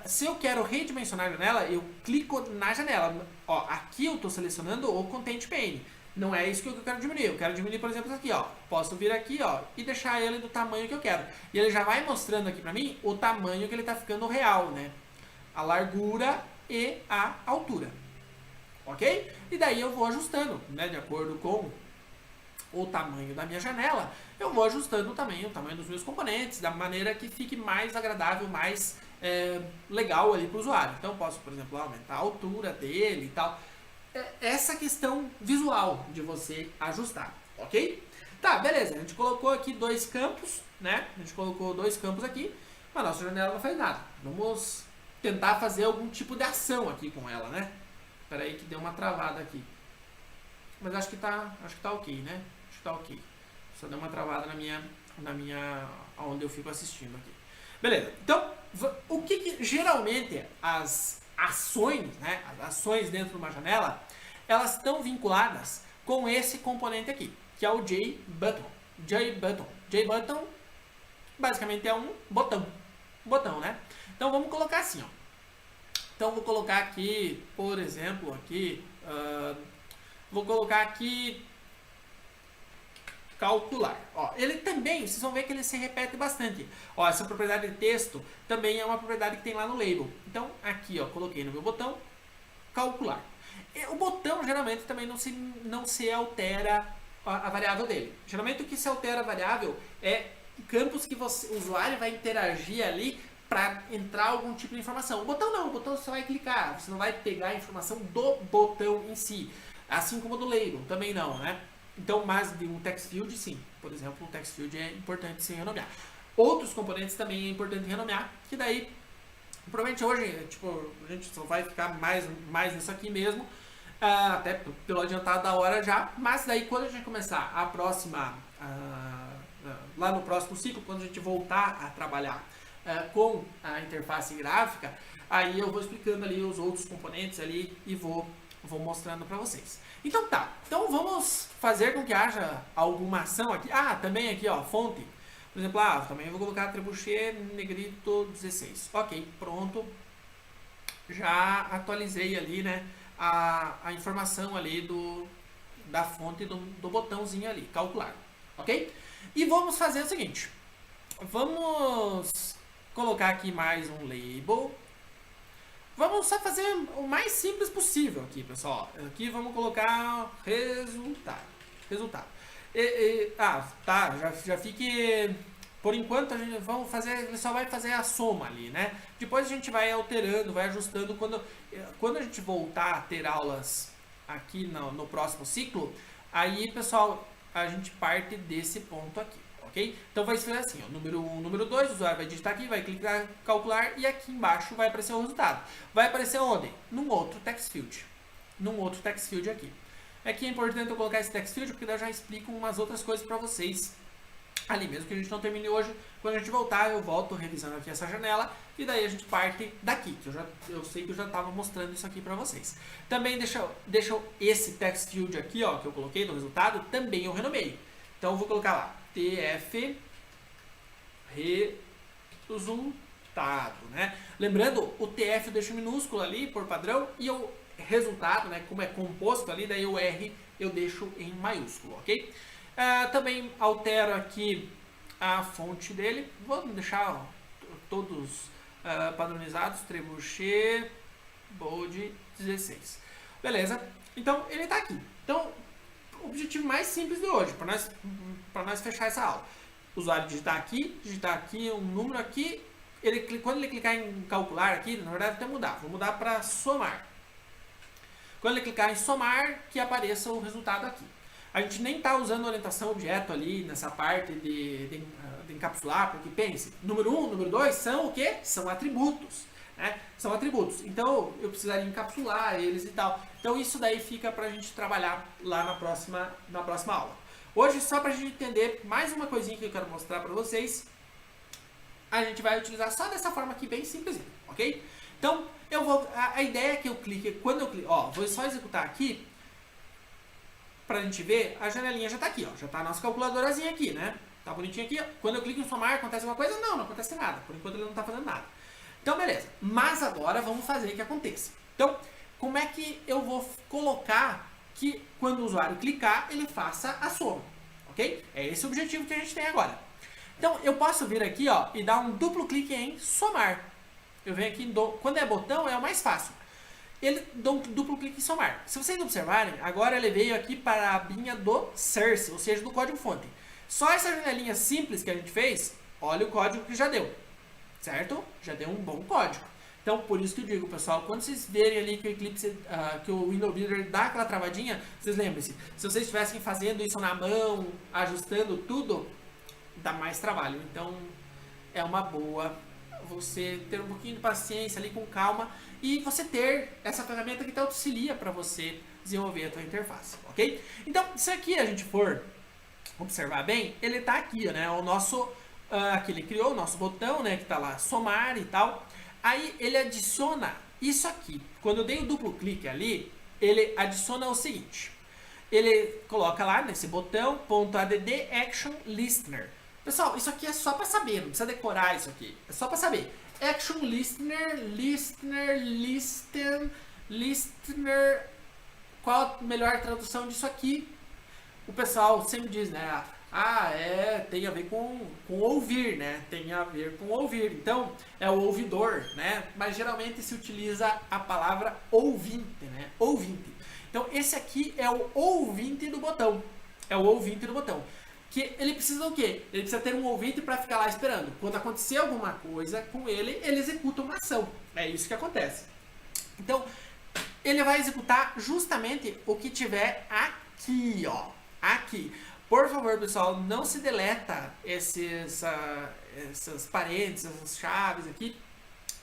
Se eu quero redimensionar a janela, eu clico na janela. Ó, aqui eu estou selecionando o Content Pane. Não é isso que eu quero diminuir. Eu quero diminuir, por exemplo, isso aqui, ó. Posso vir aqui, ó, e deixar ele do tamanho que eu quero. E ele já vai mostrando aqui pra mim o tamanho que ele tá ficando real, né? A largura e a altura. Ok? E daí eu vou ajustando, né? De acordo com o tamanho da minha janela, eu vou ajustando também o tamanho dos meus componentes, da maneira que fique mais agradável, mais legal ali pro usuário. Então, eu posso, por exemplo, aumentar a altura dele e tal. Essa questão visual de você ajustar, ok? Tá, beleza, a gente colocou aqui 2 campos, né? A gente colocou 2 campos aqui, mas a nossa janela não faz nada. Vamos tentar fazer algum tipo de ação aqui com ela, né? Espera aí que deu uma travada aqui. Mas acho que tá ok, né? Acho que tá ok. Só deu uma travada na minha onde eu fico assistindo aqui. Beleza, então, o que geralmente as ações, né, as ações dentro de uma janela, elas estão vinculadas com esse componente aqui, que é o JButton. JButton basicamente é um botão, né? Então vamos colocar assim, ó. Então vou colocar aqui, por exemplo, aqui, vou colocar aqui calcular. Ó, ele também, vocês vão ver que ele se repete bastante. Ó, essa propriedade de texto também é uma propriedade que tem lá no label. Então, aqui, ó, coloquei no meu botão, calcular. E o botão, geralmente, também não se altera a variável dele. Geralmente, o que se altera a variável é campos que o usuário vai interagir ali para entrar algum tipo de informação. O botão não, o botão você vai clicar, você não vai pegar a informação do botão em si. Assim como do label, também não, né? Então, mas de um text field, sim. Por exemplo, o text field é importante se renomear. Outros componentes também é importante renomear, que daí, provavelmente hoje, tipo, a gente só vai ficar mais nisso aqui mesmo, até pelo adiantado da hora já, mas daí quando a gente começar a próxima, lá no próximo ciclo, quando a gente voltar a trabalhar com a interface gráfica, aí eu vou explicando ali os outros componentes ali e vou mostrando para vocês. Então tá, então vamos fazer com que haja alguma ação aqui. Também aqui, ó, fonte. Por exemplo, também vou colocar Trebuchet Negrito 16. Ok, pronto. Já atualizei ali, né, a informação ali da fonte do botãozinho ali, calcular. Ok? E vamos fazer o seguinte. Vamos colocar aqui mais um label. Vamos só fazer o mais simples possível aqui, pessoal. Aqui vamos colocar resultado. Tá, já fique... Por enquanto, ele só vai fazer a soma ali, né? Depois a gente vai alterando, vai ajustando. Quando a gente voltar a ter aulas aqui no próximo ciclo, aí, pessoal, a gente parte desse ponto aqui, ok? Então vai ser assim, ó, número 1, número 2, o usuário vai digitar aqui, vai clicar em calcular e aqui embaixo vai aparecer o resultado. Vai aparecer onde? Num outro text field. Num outro text field aqui. Aqui é importante eu colocar esse text field porque daí eu já explico umas outras coisas para vocês ali, mesmo que a gente não termine hoje. Quando a gente voltar, eu volto revisando aqui essa janela e daí a gente parte daqui, que eu sei que eu já estava mostrando isso aqui para vocês. Também deixa esse text field aqui, ó, que eu coloquei no resultado, também eu renomeio. Então eu vou colocar lá, tf resultado, né? Lembrando, o tf eu deixo minúsculo ali por padrão e o resultado, né, como é composto ali, daí o R eu deixo em maiúsculo, ok? Também altero aqui a fonte dele, vou deixar ó, todos padronizados, trebuchet, bold 16. Beleza? Então ele está aqui. Então, o objetivo mais simples de hoje, para nós fechar essa aula. O usuário digitar aqui, um número aqui, quando ele clicar em calcular aqui, na verdade até mudar, vou mudar para somar. Quando ele clicar em somar, que apareça o resultado aqui. A gente nem está usando orientação objeto ali nessa parte de encapsular, porque pense, número 1, número 2 são o quê? São atributos. Né? São atributos. Então eu precisaria encapsular eles e tal. Então isso daí fica para a gente trabalhar lá na próxima aula. Hoje, só para a gente entender mais uma coisinha que eu quero mostrar para vocês, a gente vai utilizar só dessa forma aqui, bem simples, ok? Então, a ideia é que eu clique, quando eu clico, ó, vou só executar aqui, pra gente ver, a janelinha já tá aqui, ó, já tá a nossa calculadorazinha aqui, né? Tá bonitinho aqui, ó. Quando eu clico em somar, acontece alguma coisa? Não acontece nada, por enquanto ele não tá fazendo nada. Então, beleza, mas agora vamos fazer que aconteça. Então, como é que eu vou colocar que quando o usuário clicar, ele faça a soma, ok? É esse o objetivo que a gente tem agora. Então, eu posso vir aqui, ó, e dar um duplo clique em somar. Eu venho aqui, quando é botão, é o mais fácil. Ele dá um duplo clique em somar. Se vocês observarem, agora ele veio aqui para a abinha do source, ou seja, do código-fonte. Só essa janelinha simples que a gente fez, olha o código que já deu, certo? Já deu um bom código. Então, por isso que eu digo, pessoal, quando vocês verem ali que o Eclipse, que o Window Builder dá aquela travadinha, vocês lembrem-se, se vocês estivessem fazendo isso na mão, ajustando tudo, dá mais trabalho. Então, é uma boa você ter um pouquinho de paciência ali, com calma, e você ter essa ferramenta que te auxilia para você desenvolver a tua interface, ok? Então, se aqui a gente for observar bem, ele está aqui, né? O nosso, aqui ele criou o nosso botão, né? Que está lá, somar e tal. Aí ele adiciona isso aqui. Quando eu dei o duplo clique ali, ele adiciona o seguinte. Ele coloca lá nesse botão, .add action listener. Pessoal, isso aqui é só para saber, não precisa decorar isso aqui. É só para saber. Action listener, listener. Qual a melhor tradução disso aqui? O pessoal sempre diz, né? Tem a ver com ouvir, né? Tem a ver com ouvir. Então, é o ouvidor, né? Mas geralmente se utiliza a palavra ouvinte, né? Ouvinte. Então, esse aqui é o ouvinte do botão. É o ouvinte do botão. Que ele precisa do quê? Ele precisa ter um ouvinte para ficar lá esperando. Quando acontecer alguma coisa com ele, ele executa uma ação. É isso que acontece. Então, ele vai executar justamente o que tiver aqui, ó. Aqui. Por favor, pessoal, não se deleta essas parênteses, essas chaves aqui.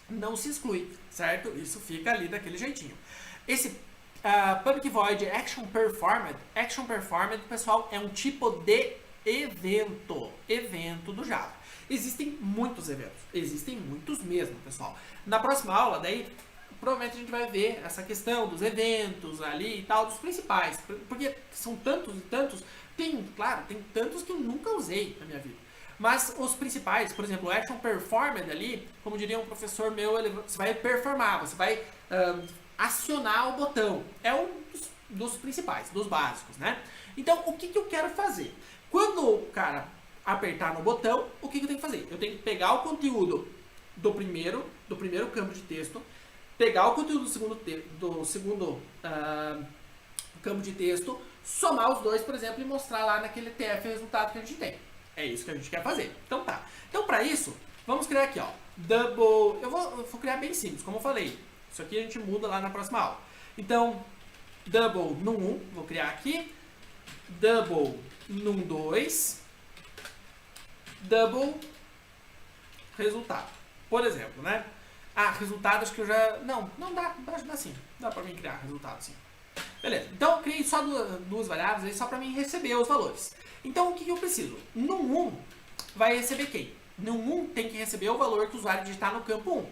Não se exclui, certo? Isso fica ali daquele jeitinho. Esse Public Void Action Performed, pessoal, é um tipo de evento do Java. Existem muitos mesmo, pessoal. Na próxima aula, daí, provavelmente a gente vai ver essa questão dos eventos ali e tal, dos principais, porque são tantos e tantos, tem tantos que eu nunca usei na minha vida. Mas os principais, por exemplo, o Action Performed ali, como diria um professor meu, você vai performar, você vai acionar o botão. É um dos principais, dos básicos, né? Então, o que eu quero fazer? Quando o cara apertar no botão, o que eu tenho que fazer? Eu tenho que pegar o conteúdo do primeiro campo de texto, pegar o conteúdo do segundo campo de texto, somar os dois, por exemplo, e mostrar lá naquele TF resultado que a gente tem. É isso que a gente quer fazer. Então tá. Então para isso, vamos criar aqui, ó, double. Eu vou criar bem simples, como eu falei. Isso aqui a gente muda lá na próxima aula. Então, double num1, vou criar aqui. Double num2. double resultado. Por exemplo, né? Ah, resultados que eu já... Não dá, dá sim. Dá pra mim criar resultado sim. Beleza, então eu criei só duas variáveis aí só pra mim receber os valores. Então o que eu preciso? No 1 vai receber quem? No 1 tem que receber o valor que o usuário digitar no campo 1.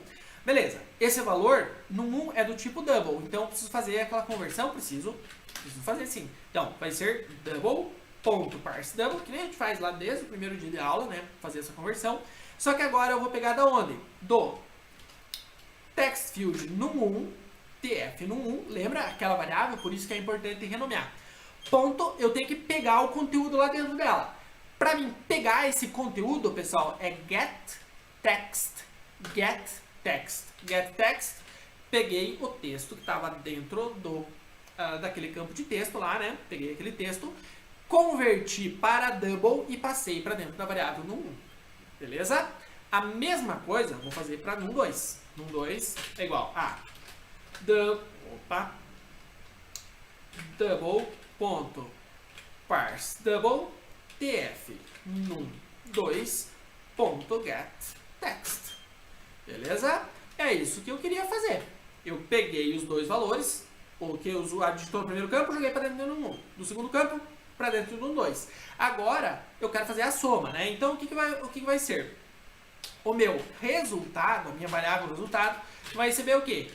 Beleza, esse valor no 1 é do tipo double, então eu preciso fazer aquela conversão, preciso fazer sim. Então vai ser double.parseDouble, que nem a gente faz lá desde o primeiro dia de aula, né? Fazer essa conversão. Só que agora eu vou pegar da onde? Do text field no 1, tf no 1, lembra aquela variável? Por isso que é importante renomear. Ponto, eu tenho que pegar o conteúdo lá dentro dela. Para mim pegar esse conteúdo, pessoal, é getText. GetText, peguei o texto que estava dentro daquele campo de texto lá, né? Peguei aquele texto, converti para double e passei para dentro da variável num1. Beleza? A mesma coisa vou fazer para num2. Num2 é igual a double.parseDouble tf num2.getText. Beleza? É isso que eu queria fazer. Eu peguei os dois valores, o que o usuário digitou no primeiro campo, joguei para dentro do num1. Do segundo campo, para dentro do num2. Agora, eu quero fazer a soma, né? Então, o que vai ser? O meu resultado, a minha variável resultado, vai receber o quê?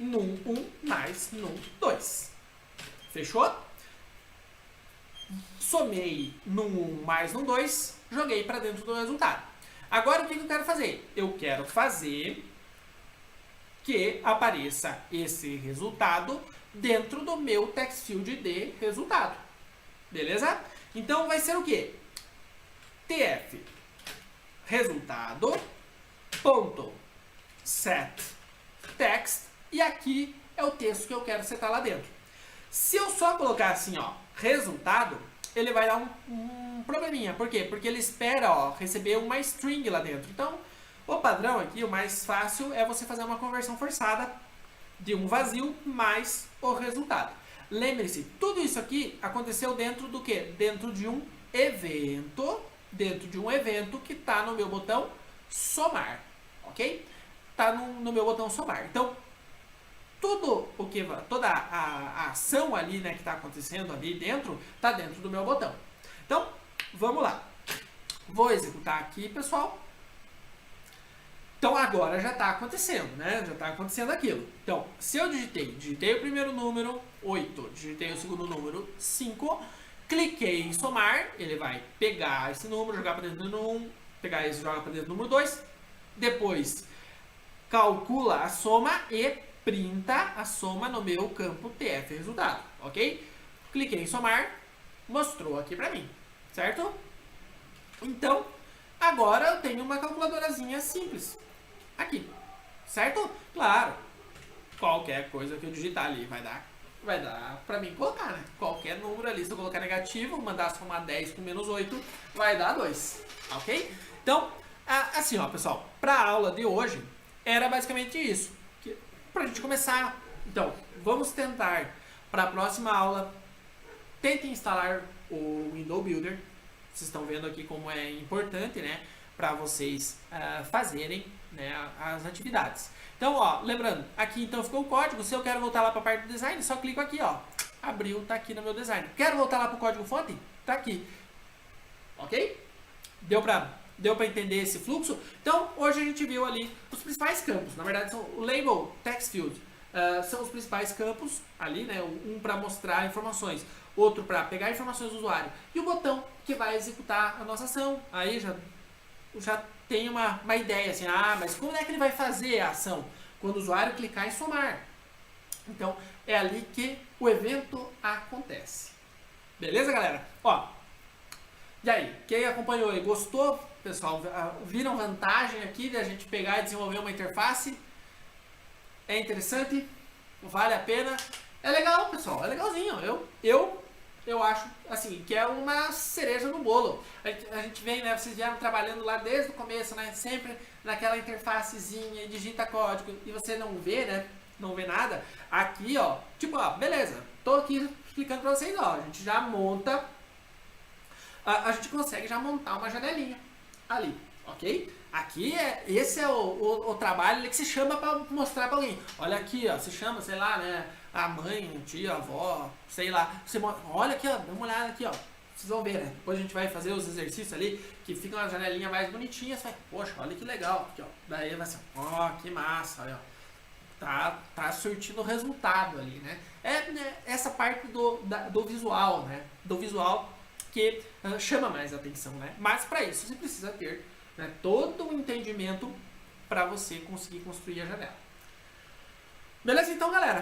Num1 mais num2. Fechou? Somei num1 mais num2, joguei para dentro do resultado. Agora, o que eu quero fazer? Eu quero fazer que apareça esse resultado dentro do meu text field de resultado. Beleza? Então, vai ser o quê? tf resultado ponto set text, e aqui é o texto que eu quero setar lá dentro. Se eu só colocar assim, ó, resultado, ele vai dar um probleminha. Por quê? Porque ele espera, ó, receber uma string lá dentro. Então, o padrão aqui, o mais fácil, é você fazer uma conversão forçada de um vazio mais o resultado. Lembre-se, tudo isso aqui aconteceu dentro do quê? Dentro de um evento, que está no meu botão somar, ok? Está no meu botão somar. Então, toda a ação ali, né, que está acontecendo ali dentro, está dentro do meu botão. Então, vamos lá. Vou executar aqui, pessoal. Então, agora já está acontecendo, né? Já está acontecendo aquilo. Então, se eu digitei o primeiro número, 8, digitei o segundo número, 5, cliquei em somar, ele vai pegar esse número, jogar para dentro do 1, pegar esse e jogar para dentro do número 2, depois calcula a soma e printa a soma no meu campo tf resultado, ok? Cliquei em somar, mostrou aqui para mim, certo? Então, agora eu tenho uma calculadorazinha simples aqui, certo? Claro, qualquer coisa que eu digitar ali vai dar pra mim colocar, né? Qualquer número ali, se eu colocar negativo, mandar somar 10 com menos 8, vai dar 2, ok? Então, assim, ó, pessoal, pra aula de hoje, era basicamente isso. Pra gente começar, então, vamos tentar, para a próxima aula, tentem instalar o Window Builder. Vocês estão vendo aqui como é importante, né, para vocês fazerem, né, as atividades. Então, ó, lembrando, aqui então ficou o código. Se eu quero voltar lá para a parte do design, só clico aqui, ó, abriu, tá aqui no meu design. Quero voltar lá para o código fonte? Tá aqui, ok? Deu para entender esse fluxo? Então, hoje a gente viu ali os principais campos. Na verdade, são o label, text field, são os principais campos ali, né? Um para mostrar informações, outro para pegar informações do usuário e o botão que vai executar a nossa ação. Aí já tem uma ideia assim, mas como é que ele vai fazer a ação? Quando o usuário clicar em somar. Então, é ali que o evento acontece. Beleza, galera? Ó, e aí, quem acompanhou aí, gostou? Pessoal, viram vantagem aqui de a gente pegar e desenvolver uma interface? É interessante? Vale a pena? É legal, pessoal, é legalzinho. Eu acho, assim, que é uma cereja no bolo. A gente vem, né, vocês vieram trabalhando lá desde o começo, né, sempre naquela interfacezinha, digita código, e você não vê, né, não vê nada. Aqui, ó, tipo, ó, beleza, tô aqui explicando pra vocês, ó, a gente já monta, a gente consegue já montar uma janelinha. ali, ok? Aqui esse é o trabalho que se chama para mostrar para alguém. Olha aqui, ó, se chama, sei lá, né, a mãe, tia, avó, sei lá. Você, olha aqui, ó, dá uma olhada aqui, ó. Vocês vão ver, né? Depois a gente vai fazer os exercícios ali, que fica uma janelinha mais bonitinha. Você vai, poxa, olha que legal. Aqui, ó. Daí vai ser, ó, que massa, olha, ó. Tá surtindo resultado ali, né? Né, essa parte do visual, né? Do visual que chama mais atenção, né? Mas para isso você precisa ter, né, todo o entendimento para você conseguir construir a janela. Beleza? Então, galera,